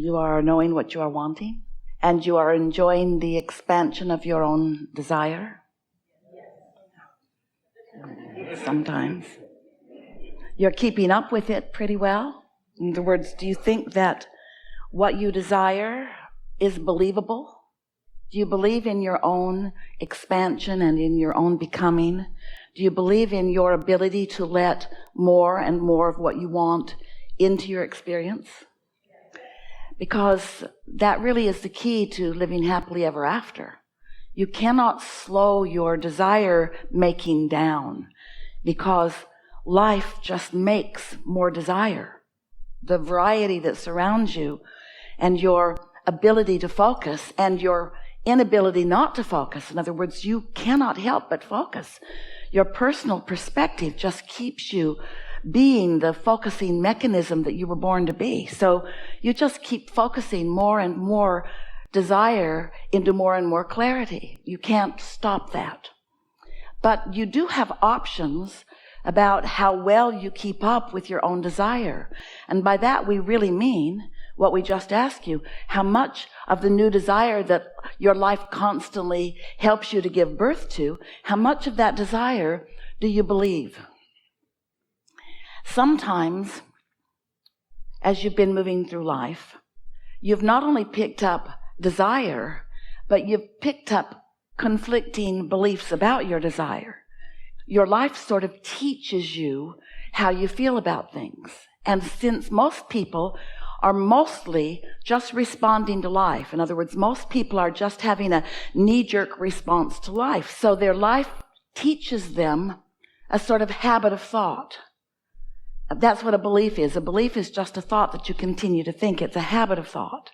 You are knowing what you are wanting, and you are enjoying the expansion of your own desire. Sometimes. You're keeping up with it pretty well. In other words, do you think that what you desire is believable? Do you believe in your own expansion and in your own becoming? Do you believe in your ability to let more and more of what you want into your experience? Because that really is the key to living happily ever after. You cannot slow your desire making down, because life just makes more desire. The variety that surrounds you and your ability to focus and your inability not to focus. In other words, you cannot help but focus. Your personal perspective just keeps you being the focusing mechanism that you were born to be. So you just keep focusing more and more desire into more and more clarity. You can't stop that. But you do have options about how well you keep up with your own desire. And by that we really mean what we just asked you, how much of the new desire that your life constantly helps you to give birth to, how much of that desire do you believe? Sometimes, as you've been moving through life, you've not only picked up desire, but you've picked up conflicting beliefs about your desire. Your life sort of teaches you how you feel about things. And since most people are mostly just responding to life, in other words, most people are just having a knee-jerk response to life, so their life teaches them a sort of habit of thought. That's what a belief is. A belief is just a thought that you continue to think. It's a habit of thought.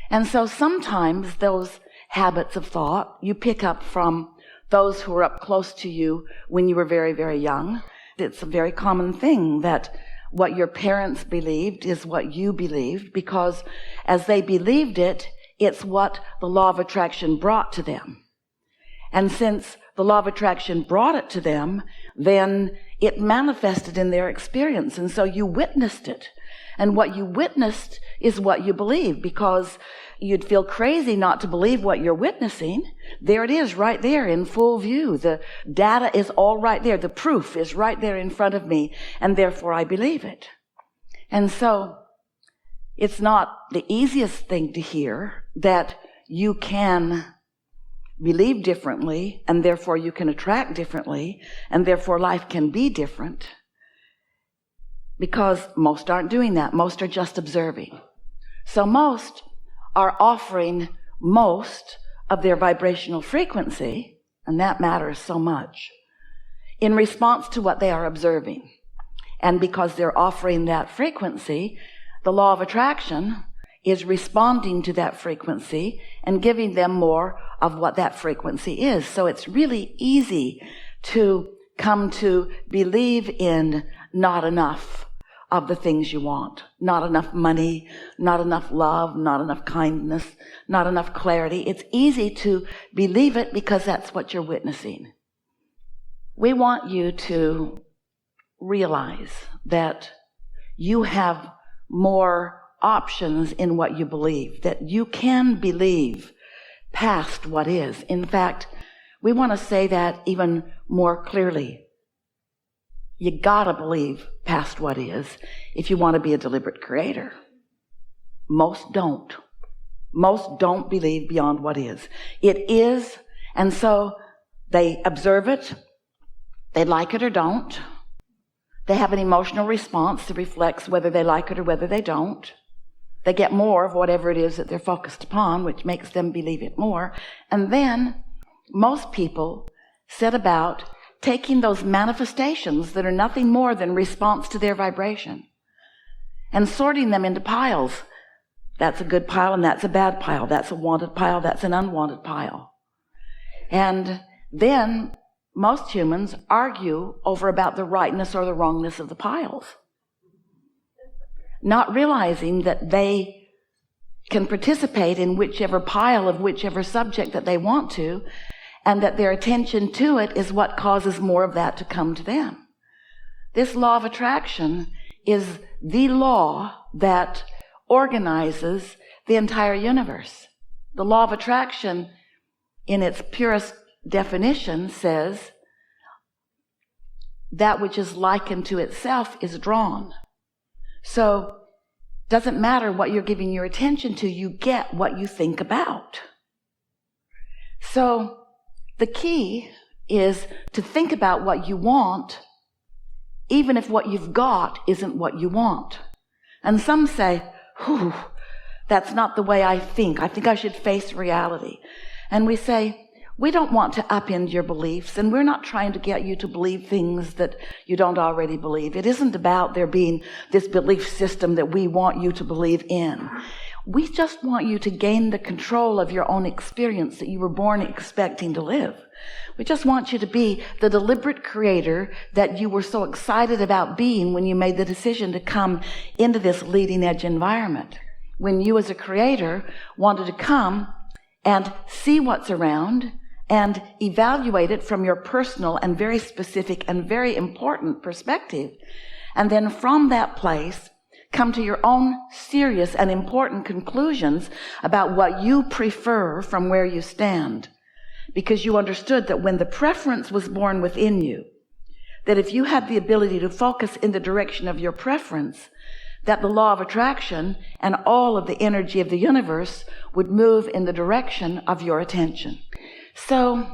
And so sometimes those habits of thought you pick up from those who were up close to you when you were very, very young. It's a very common thing that what your parents believed is what you believed, because as they believed it, it's what the law of attraction brought to them. And since the law of attraction brought it to them, then it manifested in their experience. And so you witnessed it. And what you witnessed is what you believe, because you'd feel crazy not to believe what you're witnessing. There it is right there in full view. The data is all right there. The proof is right there in front of me, and therefore I believe it. And so it's not the easiest thing to hear that you can believe differently, and therefore you can attract differently, and therefore life can be different, because most aren't doing that. Most are just observing. So most are offering most of their vibrational frequency, and that matters so much, in response to what they are observing. And because they're offering that frequency, the law of attraction is responding to that frequency and giving them more of what that frequency is. So it's really easy to come to believe in not enough of the things you want. Not enough money, not enough love, not enough kindness, not enough clarity. It's easy to believe it because that's what you're witnessing. We want you to realize that you have more options in what you believe, that you can believe past what is. In fact, we want to say that even more clearly. You gotta believe past what is if you want to be a deliberate creator. Most don't. Most don't believe beyond what is. It is, and so they observe it, they like it or don't. They have an emotional response that reflects whether they like it or whether they don't. They get more of whatever it is that they're focused upon, which makes them believe it more. And then most people set about taking those manifestations that are nothing more than response to their vibration and sorting them into piles. That's a good pile and that's a bad pile. That's a wanted pile, that's an unwanted pile. And then most humans argue over about the rightness or the wrongness of the piles, not realizing that they can participate in whichever pile of whichever subject that they want to, and that their attention to it is what causes more of that to come to them. This law of attraction is the law that organizes the entire universe. The law of attraction, in its purest definition, says that which is likened to itself is drawn. So doesn't matter what you're giving your attention to, you get what you think about. So the key is to think about what you want, even if what you've got isn't what you want. And some say, "Whew, that's not the way I think. I think I should face reality." And we say, we don't want to upend your beliefs, and we're not trying to get you to believe things that you don't already believe. It isn't about there being this belief system that we want you to believe in. We just want you to gain the control of your own experience that you were born expecting to live. We just want you to be the deliberate creator that you were so excited about being when you made the decision to come into this leading edge environment. When you as a creator wanted to come and see what's around and evaluate it from your personal and very specific and very important perspective. And then from that place, come to your own serious and important conclusions about what you prefer from where you stand. Because you understood that when the preference was born within you, that if you had the ability to focus in the direction of your preference, that the law of attraction and all of the energy of the universe would move in the direction of your attention. So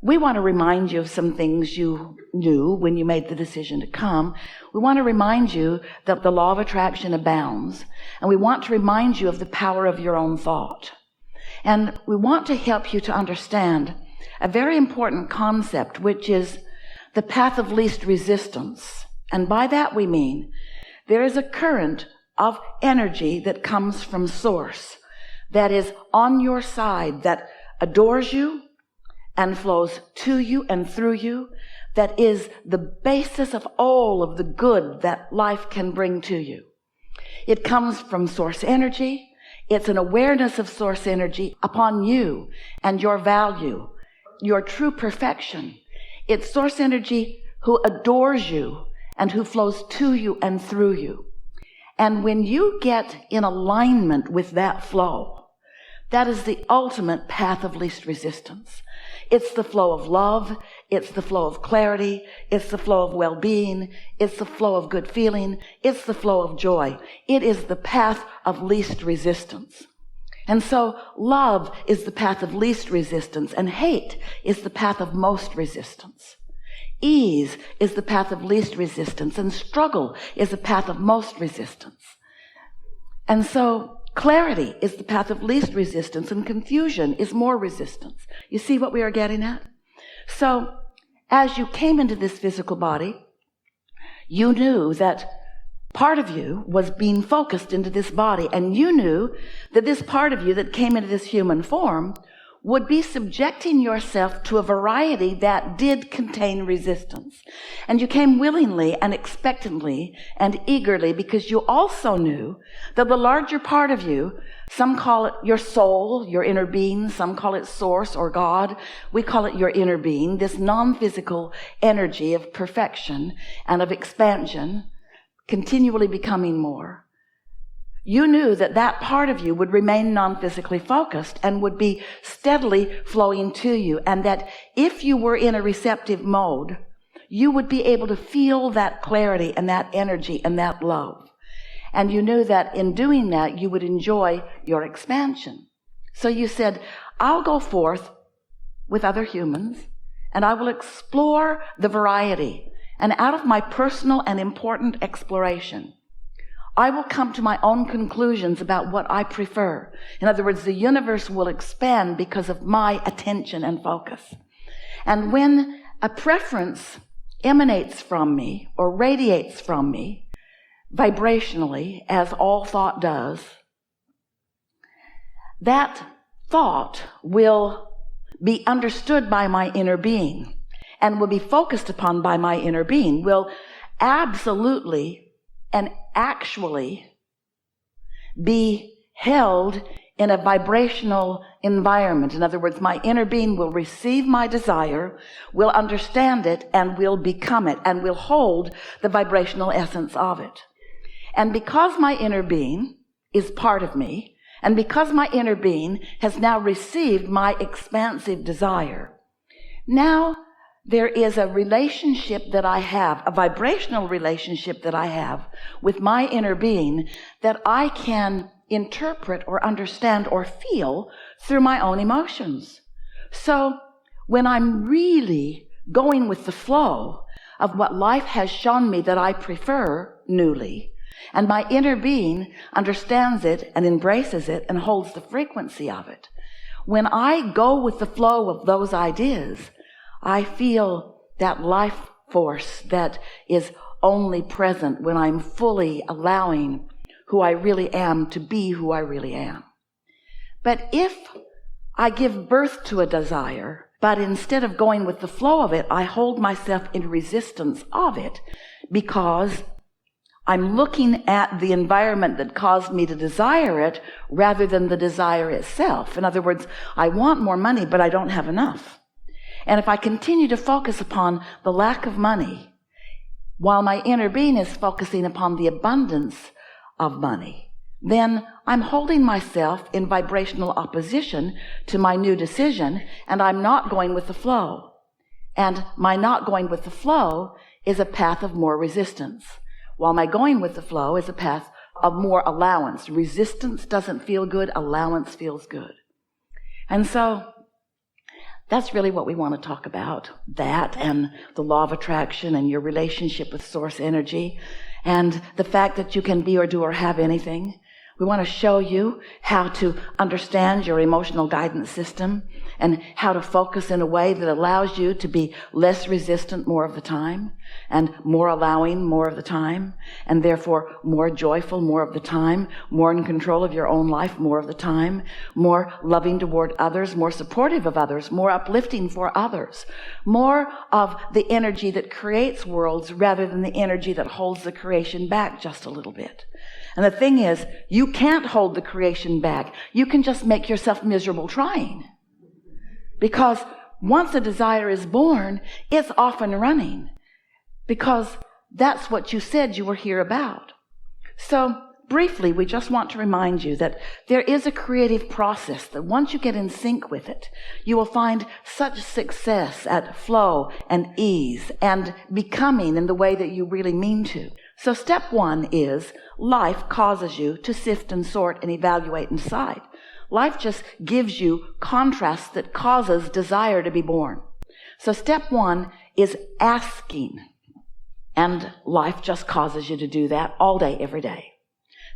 we want to remind you of some things you knew when you made the decision to come. We want to remind you that the law of attraction abounds, and we want to remind you of the power of your own thought. And we want to help you to understand a very important concept, which is the path of least resistance. And by that we mean there is a current of energy that comes from source, that is on your side, that adores you and flows to you and through you, that is the basis of all of the good that life can bring to you. It comes from source energy. It's an awareness of source energy upon you and your value, your true perfection. It's source energy who adores you and who flows to you and through you. And when you get in alignment with that flow, that is the ultimate path of least resistance. It's the flow of love. It's the flow of clarity. It's the flow of well-being. It's the flow of good feeling. It's the flow of joy. It is the path of least resistance. And so love is the path of least resistance, and hate is the path of most resistance. Ease is the path of least resistance, and struggle is the path of most resistance. And so clarity is the path of least resistance, and confusion is more resistance. You see what we are getting at? So as you came into this physical body, you knew that part of you was being focused into this body, and you knew that this part of you that came into this human form would be subjecting yourself to a variety that did contain resistance. And you came willingly and expectantly and eagerly, because you also knew that the larger part of you, some call it your soul, your inner being, some call it source or God. We call it your inner being, this non-physical energy of perfection and of expansion, continually becoming more. You knew that that part of you would remain non-physically focused and would be steadily flowing to you, and that if you were in a receptive mode, you would be able to feel that clarity and that energy and that love. And you knew that in doing that, you would enjoy your expansion. So you said, I'll go forth with other humans, and I will explore the variety. And out of my personal and important exploration, I will come to my own conclusions about what I prefer. In other words, the universe will expand because of my attention and focus. And when a preference emanates from me or radiates from me vibrationally, as all thought does, that thought will be understood by my inner being and will be focused upon by my inner being, will absolutely and actually be held in a vibrational environment. In other words, my inner being will receive my desire, will understand it, and will become it, and will hold the vibrational essence of it. And because my inner being is part of me, and because my inner being has now received my expansive desire, now there is a relationship that I have, a vibrational relationship that I have with my inner being that I can interpret or understand or feel through my own emotions. So when I'm really going with the flow of what life has shown me that I prefer newly, and my inner being understands it and embraces it and holds the frequency of it, when I go with the flow of those ideas, I feel that life force that is only present when I'm fully allowing who I really am to be who I really am. But if I give birth to a desire, but instead of going with the flow of it, I hold myself in resistance of it because I'm looking at the environment that caused me to desire it rather than the desire itself. In other words, I want more money, but I don't have enough. And if I continue to focus upon the lack of money, while my inner being is focusing upon the abundance of money, then I'm holding myself in vibrational opposition to my new decision, and I'm not going with the flow. And my not going with the flow is a path of more resistance, while my going with the flow is a path of more allowance. Resistance doesn't feel good, allowance feels good. And so that's really what we want to talk about, that and the law of attraction and your relationship with source energy and the fact that you can be or do or have anything. We want to show you how to understand your emotional guidance system and how to focus in a way that allows you to be less resistant more of the time and more allowing more of the time and therefore more joyful more of the time, more in control of your own life more of the time, more loving toward others, more supportive of others, more uplifting for others, more of the energy that creates worlds rather than the energy that holds the creation back just a little bit. And the thing is, you can't hold the creation back. You can just make yourself miserable trying. Because once a desire is born, it's off and running. Because that's what you said you were here about. So briefly, we just want to remind you that there is a creative process that once you get in sync with it, you will find such success at flow and ease and becoming in the way that you really mean to. So step one is life causes you to sift and sort and evaluate and decide. Life just gives you contrasts that causes desire to be born. So step one is asking. And life just causes you to do that all day, every day.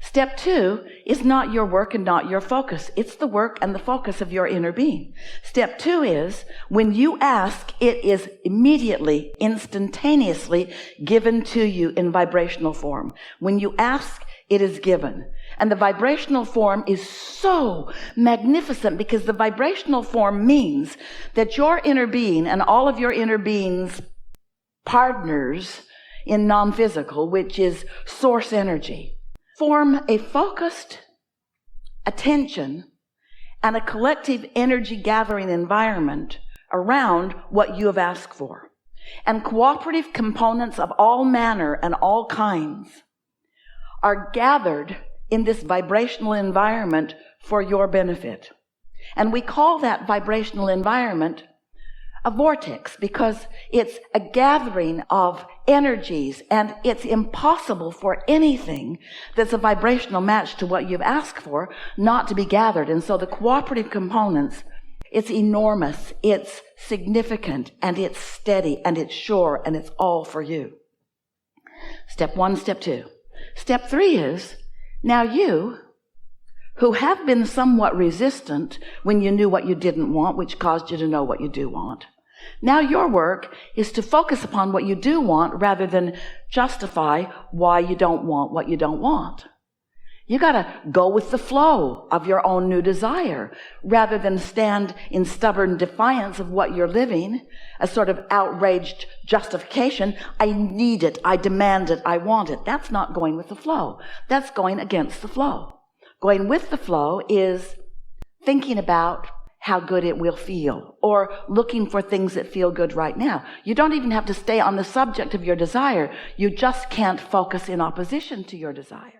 Step two is not your work and not your focus. It's the work and the focus of your inner being. Step two is when you ask, it is immediately, instantaneously given to you in vibrational form. When you ask, it is given. And the vibrational form is so magnificent because the vibrational form means that your inner being and all of your inner being's partners in non-physical, which is source energy, form a focused attention and a collective energy gathering environment around what you have asked for. And cooperative components of all manner and all kinds are gathered in this vibrational environment for your benefit. And we call that vibrational environment a vortex because it's a gathering of energies, and it's impossible for anything that's a vibrational match to what you've asked for not to be gathered. And so the cooperative components, it's enormous, it's significant, and it's steady, and it's sure, and it's all for you. Step one, step two. Step three is, now you, who have been somewhat resistant when you knew what you didn't want, which caused you to know what you do want. Now your work is to focus upon what you do want rather than justify why you don't want what you don't want. You gotta go with the flow of your own new desire rather than stand in stubborn defiance of what you're living, a sort of outraged justification. I need it, I demand it, I want it. That's not going with the flow. That's going against the flow. Going with the flow is thinking about how good it will feel, or looking for things that feel good right now. You don't even have to stay on the subject of your desire. You just can't focus in opposition to your desire.